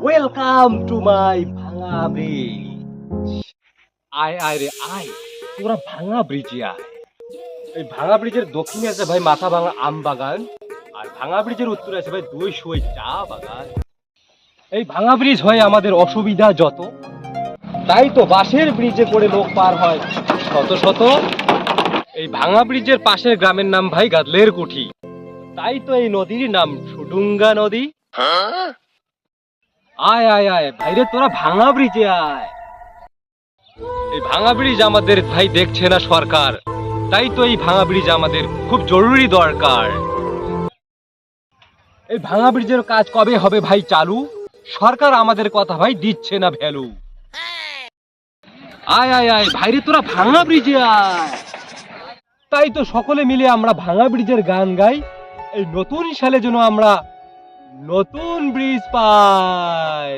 Welcome to my ভাঙা bridge. আয় আয় রে আয়, তোরা ভাঙা ব্রিজে আয়। এই ভাঙা ব্রিজের দক্ষিণে আছে ভাই মাথা ভাঙা আম বাগান, আর ভাঙা ব্রিজের উত্তরে আছে ভাই দুই সুই চা বাগান। এই ভাঙা ব্রিজ হয়ে আমাদের অসুবিধা যত, তাই তো বাঁশের ব্রিজে করে লোক পার হয় শত শত। এই ভাঙা ব্রিজের পাশের গ্রামের নাম ভাই গাদলের কুঠি, তাই তো এই নদীর নাম সুডুঙ্গা নদী। আয় আয় আয় ভাইরে, তোরা ভাঙা ব্রিজে আয়। এই ভাঙা ব্রিজ আমাদের ভাই দেখছে না সরকার, তাই তো এই ভাঙা ব্রিজ আমাদের খুব জরুরি দরকার। এই ভাঙা ব্রিজের কাজ কবে হবে ভাই চালু? সরকার আমাদের কথা ভাই দিচ্ছে না ভ্যালু। আয় আয় আয় ভাইরে, তোরা ভাঙা ব্রিজে আয়। তাই তো সকলে মিলে আমরা ভাঙা ব্রিজের গান গাই, এই নতুন সালে যেন আমরা নতুন ব্রিজ পাই।